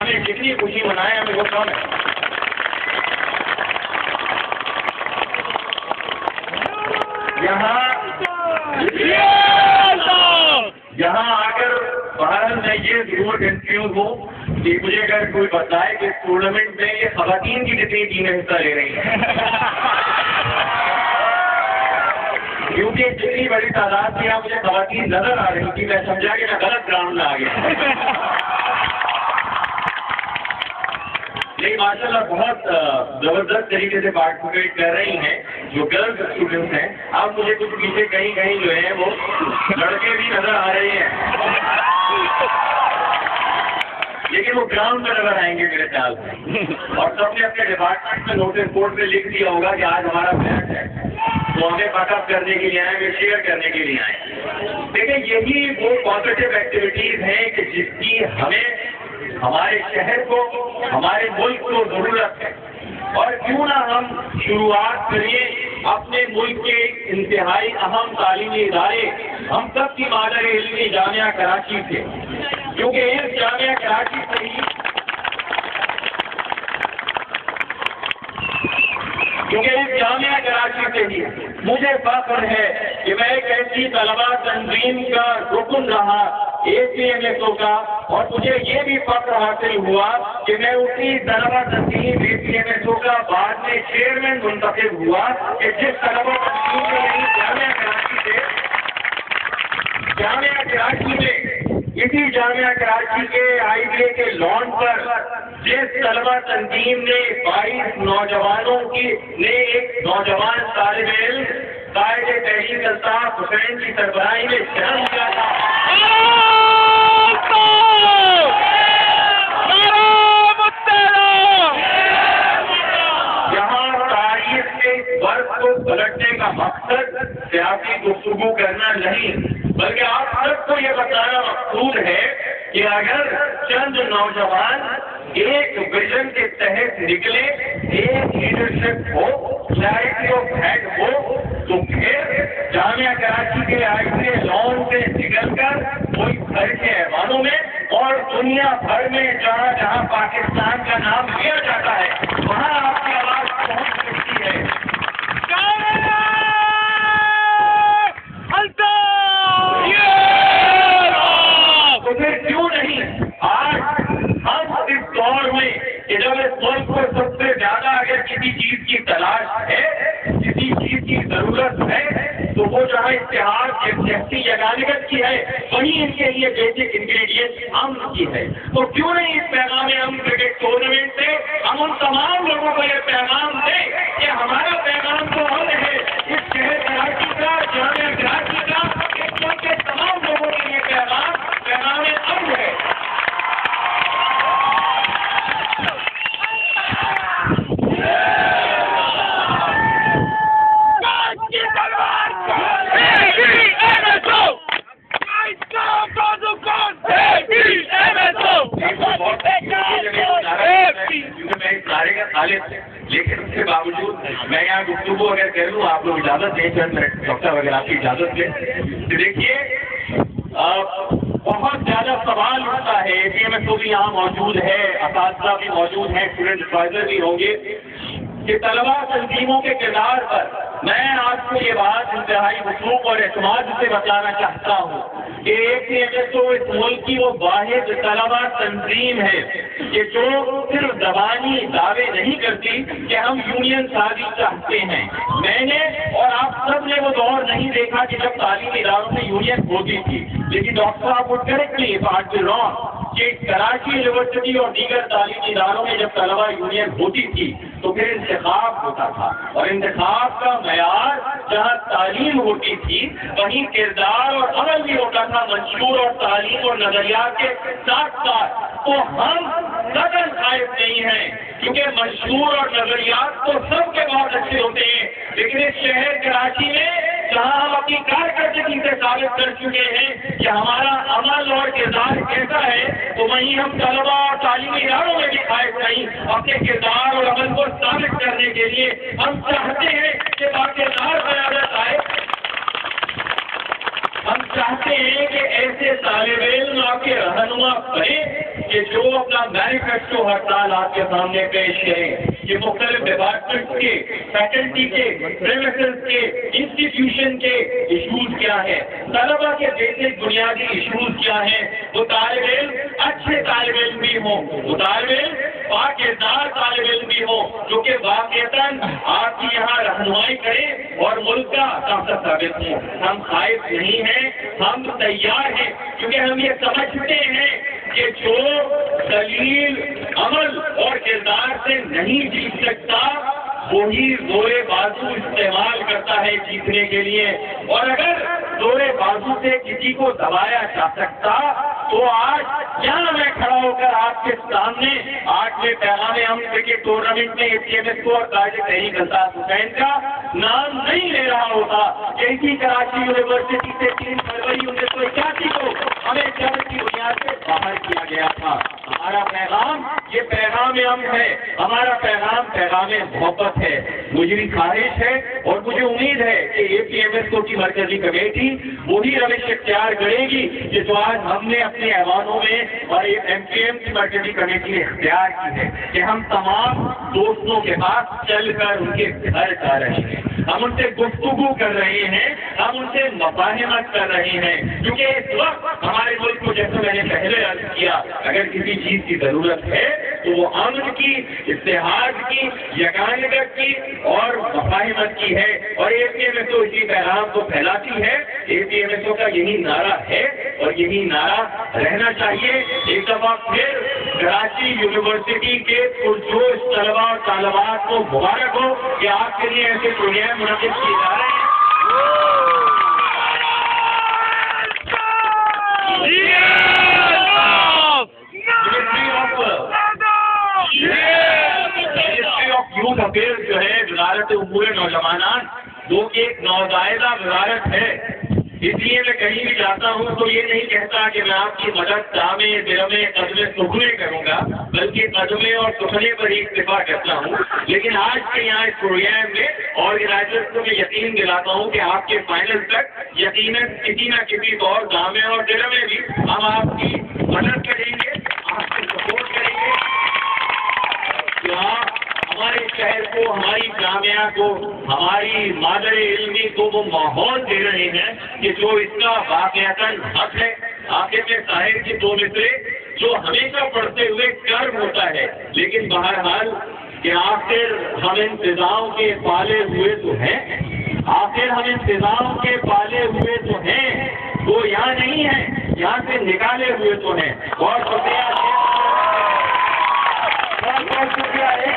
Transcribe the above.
کتنی خوشی منائے ہمیں وہ کم ہے. یہاں آ کر بہرحال میں یہ ضرور کنفیوز ہوں کہ مجھے اگر کوئی بتائے کہ اس ٹورنامنٹ میں یہ خواتین کی کتنی ٹیمیں حصہ لے رہی ہیں، کیونکہ جتنی بڑی تعداد میں مجھے خواتین نظر آ رہی تھی میں سمجھا کہ میں غلط گراؤنڈ میں آ گیا. لیکن ماشاء اللہ بہت زبردست طریقے سے پارٹیسپیٹ کر رہی ہیں جو گرلز اسٹوڈنٹس ہیں. اب مجھے کچھ پیچھے کہیں کہیں جو ہیں وہ لڑکے بھی نظر آ رہے ہیں، لیکن وہ گراؤنڈ میں نظر آئیں گے میرے خیال سے. اور سب نے اپنے ڈپارٹمنٹ میں نوٹس بورڈ پہ لکھ دیا ہوگا کہ آج ہمارا میچ ہے تو ہمیں پیک اپ کرنے کے لیے آئے، ہمیں شیئر کرنے کے لیے آئے. دیکھیں یہی وہ پازیٹیو ایکٹیویٹیز ہیں کہ جس کی ہمیں ہمارے شہر کو، ہمارے ملک کو ضرورت ہے. اور کیوں نہ ہم شروعات کریے اپنے ملک کے انتہائی اہم تعلیمی ادارے ہم سب کی مادر علمی جامعہ کراچی سے، کیونکہ اس جامعہ کراچی سے ہی مجھے فخر ہے کہ میں ایک ایسی طلباء تنظیم کا رکن رہا ACMSO کا، اور مجھے یہ بھی فخر حاصل ہوا کہ میں اسی طلباء تنظیم ACMSO کا بعد میں چیئرمین منتخب ہوا کہ جس طلباء تنظیم نے یہی جامعہ کراچی میں اسی جامعہ کراچی کے IBA کے لان پر جس طلباء تنظیم نے 22 نوجوانوں نے ایک نوجوان طالب علم قائد تحریک الطاف حسین کی سربراہی میں جنم لیا تھا. یہاں تاریخ کے فرق کو پلٹنے کا مقصد سیاسی گفتگو کرنا نہیں، بلکہ آپ سب کو یہ بتانا مقصود ہے کہ اگر چند نوجوان ایک ویژن کے تحت نکلے، ایک لیڈرشپ ہو، کلیئرٹی آف ہیڈ ہو، تو پھر جامعہ کراچی کے IBA لان سے نکل کر کوئی گھر کے ایوانوں میں اور دنیا بھر میں جہاں جہاں پاکستان کا نام لیا جاتا ہے وہاں آپ کی آواز پہنچ سکتی ہے. تو پھر کیوں نہیں آج ہم اس دور میں کہ جب اس ملک کو سب سے زیادہ اگر کسی چیز کی تلاش ہے، کسی چیز کی ضرورت ہے، تو وہ جہاں اتحاد یکجہتی یگانگت کی ہے وہیں ان کے لیے بیسک انگریڈینٹ امن کی ہے. تو کیوں نہیں اس پیغام امن کرکٹ ٹورنامنٹ سے ہم ان تمام لوگوں کو یہ پیغام دیں کہ ہمارا پیغام تو امن ہے. اس شہر کراچی کا، جامعہ کراچی کا، اس ملک کے تمام لوگوں کے لیے پیغام امن ہے. لیکن اس کے باوجود میں یہاں گفتگو اگر کر لوں، آپ لوگ اجازت دیں، چند منٹ ڈاکٹر صاحب اگر آپ کی اجازت دیں. دیکھیے بہت زیادہ سوال اٹھتا ہے، ACMSO بھی یہاں موجود ہے، اساتذہ بھی موجود ہیں، اسٹوڈنٹ ایڈوائزر بھی ہوں گے، کہ طلباء تنظیموں کے کردار پر میں آپ کو یہ بات انتہائی وثوق اور اعتماد سے بتانا چاہتا ہوں کہ ACMSO اس ملک کی وہ واحد طلباء تنظیم ہے کہ جو صرف زبانی دعوے نہیں کرتی کہ ہم یونین سازی چاہتے ہیں. میں نے اور آپ سب نے وہ دور نہیں دیکھا کہ جب تعلیمی اداروں میں یونین ہوتی تھی، لیکن ڈاکٹر صاحب وڈ کریکٹلی پارٹ رانگ کہ کراچی یونیورسٹی اور دیگر تعلیمی اداروں میں جب طلباء یونین ہوتی تھی تو پھر انتخاب ہوتا تھا، اور انتخاب کا معیار جہاں تعلیم ہوتی تھی وہیں کردار اور عمل بھی ہوتا تھا منشور اور تعلیم اور نظریات کے ساتھ ساتھ. تو ہم قدر خائف نہیں ہیں کیونکہ منشور اور نظریات تو سب کے بہت اچھے ہوتے ہیں، لیکن اس شہر کراچی میں جہاں ہم اپنی کارکردگی سے ثابت کر چکے ہیں کہ ہمارا عمل اور کردار کیسا ہے، تو وہیں ہم طلباء اور تعلیمی اداروں میں بھی خائف نہیں. اپنے کردار اور عمل کو ثابت کرنے کے لیے ہم چاہتے ہیں کہ باقاعدار قیادت آئے. ہم چاہتے ہیں کہ ایسے طالب علم آپ کے رہنما بنے کہ جو اپنا مینیفیسٹو ہر سال آپ کے سامنے پیش کریں کہ مختلف ڈپارٹمنٹ کے، فیکلٹی کے، پروفیسرز کے، انسٹیٹیوشن کے ایشوز کیا ہیں، طلبا کے بیسک بنیادی ایشوز کیا ہیں، وہ طالب علم اچھے طالب علم بھی ہوں، وہ طالب علم پاکیزدار طالب علم بھی ہوں جو کہ واقعتاً آپ کی یہاں رہنمائی کریں اور ملک کا طاقت ثابت ہوں۔ ہم خائف نہیں ہیں، ہم تیار ہیں، کیونکہ ہم یہ سمجھتے ہیں کہ جو دلیل عمل اور کردار سے نہیں جیت سکتا وہی زور بازو استعمال کرتا ہے جیتنے کے لیے، اور اگر زور بازو سے کسی کو دبایا جا سکتا تو آج یہاں میں کھڑا ہو کر آپ کے سامنے 8ویں پیغام امن کرکٹ ٹورنامنٹ میں APMS کو اور قائد تحریک الطاف حسین کا نام نہیں لے رہا ہوتا کہ اسی کراچی یونیورسٹی سے 3 فروری 1981 کو ہمیں جبر کی بنیاد سے باہر کیا گیا تھا۔ ہمارا پیغام یہ پیغام امن ہے، ہمارا پیغام پیغام محبت ہے۔ مجھے خواہش ہے اور مجھے امید ہے کہ APMS کو کی مرکزی کمیٹی وہی روش اختیار کرے گی کہ جو آج ہم نے اپنے ایوانوں میں اور MPM کی مرکزی کمیٹی نے اختیار کی ہے کہ ہم تمام دوستوں کے پاس چل کر ان کے گھر جا رہے ہیں، ہم ان سے گفتگو کر رہے ہیں، ہم ان سے مفاہمت کر رہے ہیں، کیونکہ اس وقت ہمارے ملک کو جیسے میں نے پہلے عرض کیا اگر کسی چیز کی ضرورت ہے تو وہ امن کی، اتحاد کی، یگانگت کی اور مفاہمت کی ہے، اور APMS تو اسی پیغام کو پھیلاتی ہے۔ APMS کا یہی نعرہ ہے اور یہی نعرہ رہنا چاہیے۔ ایک دفعہ پھر کراچی یونیورسٹی کے پرجوش طلباء اور طالبات کو مبارک ہو کہ آپ کے لیے ایسے پروگرام منعقد کیے جا رہے ہیں۔ منسٹری آف یوتھ افیئرز جو ہے وزارت امور نوجوانان جو کہ ایک نوزائیدہ وزارت ہے، اس لیے میں کہیں بھی جاتا ہوں تو یہ نہیں کہتا کہ میں آپ کی مدد دامے درمے قدمے سکھنے کروں گا، بلکہ قدمے اور سکھنے پر ہی اکتفا کرتا ہوں۔ لیکن آج کے یہاں اس پروگرام میں آرگنائزرز کو میں یقین دلاتا ہوں کہ آپ کے فائنل تک یقیناً کسی نہ کسی طور دامے اور درمے بھی ہم آپ کی مدد کریں گے، آپ کی سپورٹ کریں گے کہ آپ ہمارے شہر کو، ہماری جامعہ کو، ہماری مادر علمی کو وہ ماحول دے رہے ہیں کہ جو اس کا واقعتاً حق ہے۔ آخر میں طاہر کی 2 مصرے جو ہمیشہ پڑھتے ہوئے گرم ہوتا ہے، لیکن بہرحال کہ آخر ہم انتظام کے پالے ہوئے تو ہیں، آخر ہم انتظام کے پالے ہوئے تو ہیں، وہ یہاں نہیں ہیں، یہاں سے نکالے ہوئے تو ہیں۔ بہت شکریہ، بہت شکریہ۔